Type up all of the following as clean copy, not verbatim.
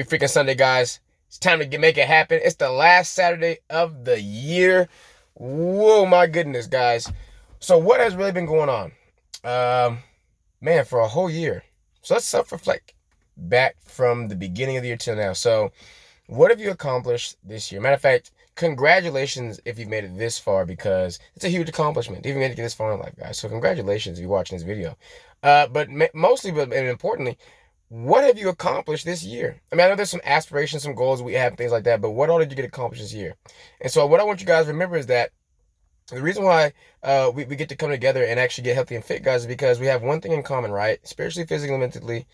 Freaking Sunday, guys. It's time to make it happen. It's the last Saturday of the year. Whoa, my goodness, guys. So what has really been going on? Man, for a whole year. So let's self-reflect back from the beginning of the year till now. So what have you accomplished this year? Matter of fact, congratulations if you've made it this far, because it's a huge accomplishment. If you made it this far in life, guys. So congratulations if you're watching this video. But mostly, but and importantly, what have you accomplished this year? I mean, I know there's some aspirations, some goals we have, things like that, but what all did you get accomplished this year? And so what I want you guys to remember is that the reason why we get to come together and actually get healthy and fit, guys, is because we have one thing in common, right? Spiritually, physically, mentally,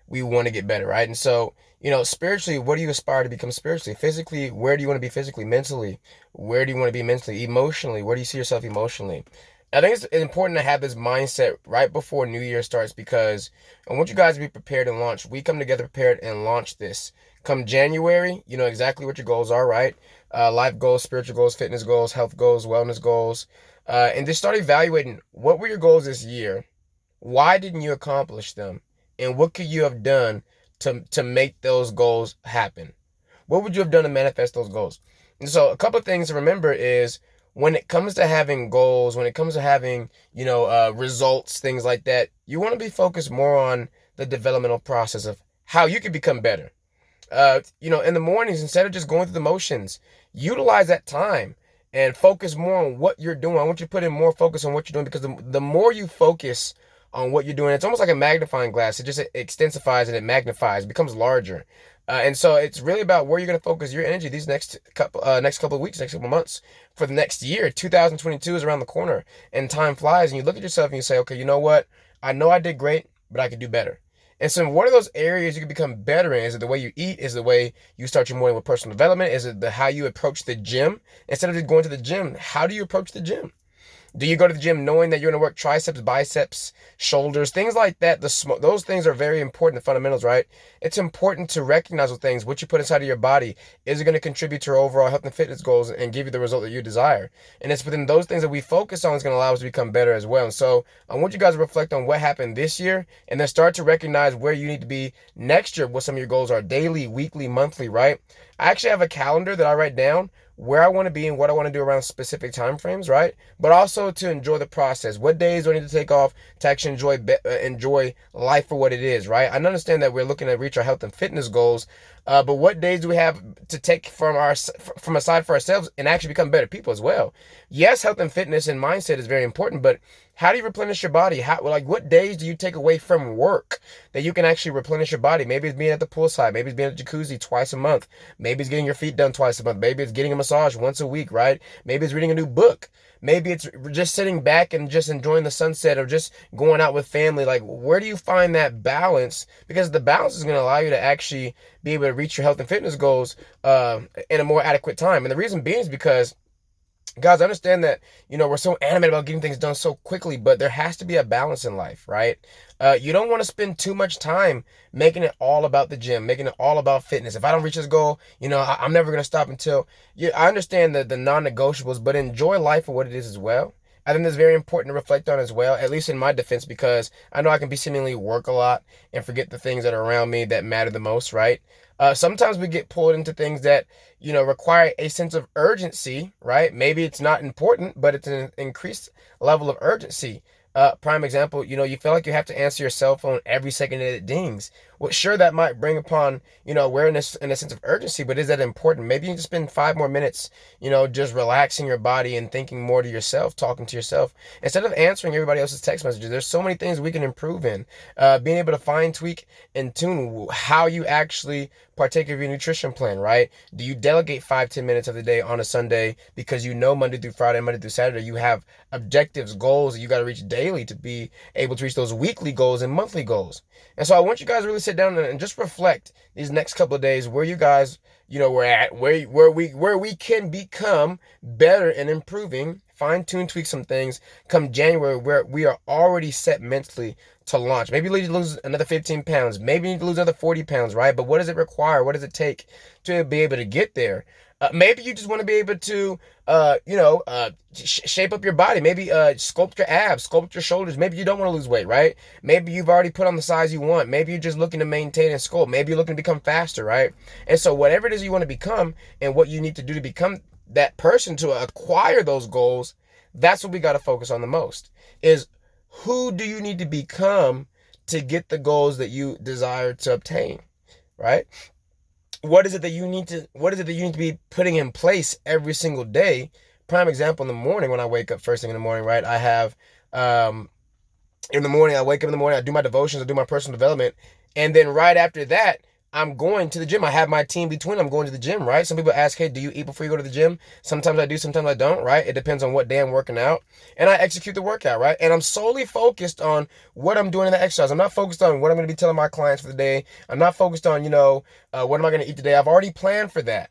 we want to get better, right? And so, spiritually, what do you aspire to become spiritually? Physically, where do you want to be physically? Mentally, where do you want to be mentally? Emotionally, where do you see yourself emotionally? I think it's important to have this mindset right before New Year starts, because I want you guys to be prepared and launch. We come together prepared and launch this. Come January, you know exactly what your goals are, right? Life goals, spiritual goals, fitness goals, health goals, wellness goals. And just start evaluating, what were your goals this year? Why didn't you accomplish them? And what could you have done to make those goals happen? What would you have done to manifest those goals? And so a couple of things to remember is, when it comes to having goals, when it comes to having, results, things like that, you want to be focused more on the developmental process of how you can become better. In the mornings, instead of just going through the motions, utilize that time and focus more on what you're doing. I want you to put in more focus on what you're doing, because the more you focus on what you're doing, it's almost like a magnifying glass. It just extensifies and it magnifies, it becomes larger. And so it's really about where you're going to focus your energy these next couple of weeks, next couple of months, for the next year. 2022 is around the corner, and time flies. And you look at yourself and you say, okay, you know what? I know I did great, but I could do better. And so what are those areas you can become better in? Is it the way you eat? Is it the way you start your morning with personal development? Is it how you approach the gym? Instead of just going to the gym, how do you approach the gym? Do you go to the gym knowing that you're going to work triceps, biceps, shoulders, things like that? Those things are very important, the fundamentals, right? It's important to recognize those things. What you put inside of your body, is it going to contribute to your overall health and fitness goals and give you the result that you desire? And it's within those things that we focus on is going to allow us to become better as well. And so I want you guys to reflect on what happened this year, and then start to recognize where you need to be next year, what some of your goals are: daily, weekly, monthly, right? I actually have a calendar that I write down where I want to be and what I want to do around specific time frames, right? But also to enjoy the process. What days do I need to take off to actually enjoy life for what it is, right? I understand that we're looking to reach our health and fitness goals, but what days do we have to take from aside for ourselves and actually become better people as well? Yes, health and fitness and mindset is very important, but how do you replenish your body? What days do you take away from work that you can actually replenish your body? Maybe it's being at the poolside. Maybe it's being at the jacuzzi twice a month. Maybe it's getting your feet done twice a month. Maybe it's getting a massage once a week, right? Maybe it's reading a new book. Maybe it's just sitting back and just enjoying the sunset, or just going out with family. Like, where do you find that balance? Because the balance is going to allow you to actually be able to reach your health and fitness goals in a more adequate time. And the reason being is because, guys, I understand that, we're so animated about getting things done so quickly, but there has to be a balance in life, right? You don't want to spend too much time making it all about the gym, making it all about fitness. If I don't reach this goal, I'm never going to stop until... I understand the non-negotiables, but enjoy life for what it is as well. I think that's very important to reflect on as well, at least in my defense, because I know I can be seemingly work a lot and forget the things that are around me that matter the most, right? Sometimes we get pulled into things that, require a sense of urgency, right? Maybe it's not important, but it's an increased level of urgency. Prime example, you feel like you have to answer your cell phone every second that it dings. Well, sure, that might bring upon, awareness and a sense of urgency, but is that important? Maybe you need to spend 5 more minutes, just relaxing your body and thinking more to yourself, talking to yourself, instead of answering everybody else's text messages. There's so many things we can improve in. Being able to fine tweak and tune how you actually partake of your nutrition plan, right? Do you delegate 5-10 minutes of the day on a Sunday because Monday through Friday, Monday through Saturday, you have objectives, goals that you got to reach daily to be able to reach those weekly goals and monthly goals? And so I want you guys to really sit down and just reflect these next couple of days where you guys, we're at, where we can become better and improving, fine tune, tweak some things come January, where we are already set mentally to launch. Maybe you need to lose another 15 pounds. Maybe you need to lose another 40 pounds, right? But what does it require? What does it take to be able to get there? Maybe you just want to be able to, shape up your body. Maybe sculpt your abs, sculpt your shoulders. Maybe you don't want to lose weight, right? Maybe you've already put on the size you want. Maybe you're just looking to maintain and sculpt. Maybe you're looking to become faster, right? And so whatever it is you want to become and what you need to do to become that person to acquire those goals, that's what we got to focus on the most. Is who do you need to become to get the goals that you desire to obtain, right? What is it that you need to be putting in place every single day? Prime example, in the morning when I wake up first thing in the morning, right? I have in the morning, I wake up in the morning, I do my devotions, I do my personal development, and then right after that, I'm going to the gym. I have my team between. I'm going to the gym, right? Some people ask, hey, do you eat before you go to the gym? Sometimes I do, sometimes I don't, right? It depends on what day I'm working out. And I execute the workout, right? And I'm solely focused on what I'm doing in the exercise. I'm not focused on what I'm going to be telling my clients for the day. I'm not focused on, what am I going to eat today? I've already planned for that.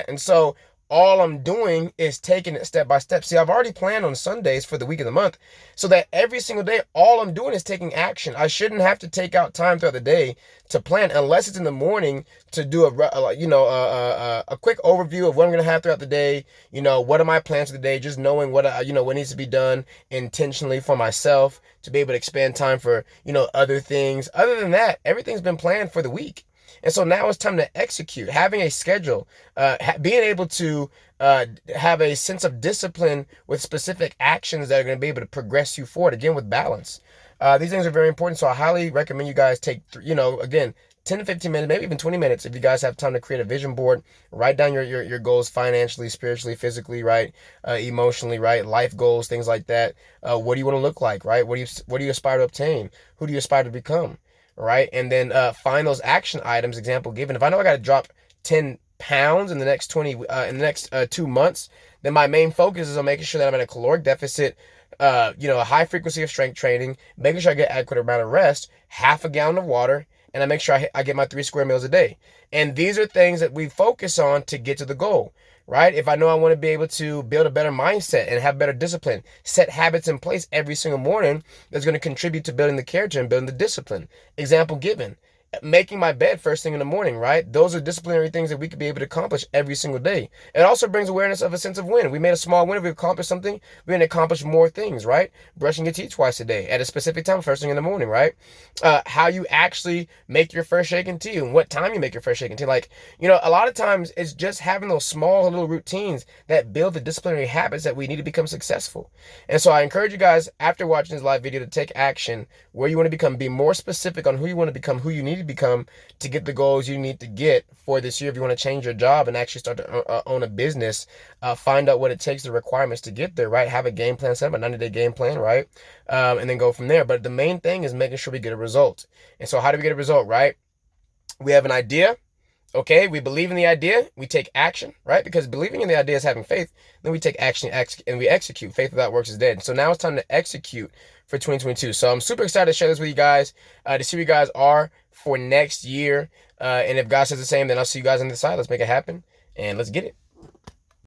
And so all I'm doing is taking it step by step. See, I've already planned on Sundays for the week of the month so that every single day, all I'm doing is taking action. I shouldn't have to take out time throughout the day to plan unless it's in the morning to do a quick overview of what I'm going to have throughout the day. What are my plans for the day? Just knowing what needs to be done intentionally for myself to be able to expand time for, other things. Other than that, everything's been planned for the week. And so now it's time to execute, having a schedule, being able to have a sense of discipline with specific actions that are going to be able to progress you forward, again, with balance. These things are very important. So I highly recommend you guys take, again, 10 to 15 minutes, maybe even 20 minutes if you guys have time to create a vision board. Write down your goals financially, spiritually, physically, right? Emotionally, right? Life goals, things like that. What do you want to look like, right? What do you aspire to obtain? Who do you aspire to become? Right? And then find those action items, example given. If I know I got to drop 10 pounds in the next 2 months, then my main focus is on making sure that I'm in a caloric deficit, a high frequency of strength training, making sure I get adequate amount of rest, half a gallon of water, and I make sure I get my 3 square meals a day. And these are things that we focus on to get to the goal. Right? If I know I want to be able to build a better mindset and have better discipline, set habits in place every single morning that's going to contribute to building the character and building the discipline. Example given, making my bed first thing in the morning, right? Those are disciplinary things that we could be able to accomplish every single day. It also brings awareness of a sense of win. We made a small win. If we accomplished something, we're going to accomplish more things, right? Brushing your teeth twice a day at a specific time, first thing in the morning, right? How you actually make your first shake and tea and what time you make your first shake and tea. Like, a lot of times it's just having those small little routines that build the disciplinary habits that we need to become successful. And so I encourage you guys, after watching this live video, to take action where you want to become. Be more specific on who you want to become, who you need to become to get the goals you need to get for this year. If you want to change your job and actually start to own a business, find out what it takes, the requirements to get there, right? Have a game plan, set up a 90-day game plan, right? And then go from there. But the main thing is making sure we get a result. And so how do we get a result, right? We have an idea. Okay, we believe in the idea, we take action, right? Because believing in the idea is having faith. Then we take action and we execute. Faith without works is dead. So now it's time to execute for 2022. So I'm super excited to share this with you guys, to see where you guys are for next year. And if God says the same, then I'll see you guys on the side. Let's make it happen and let's get it.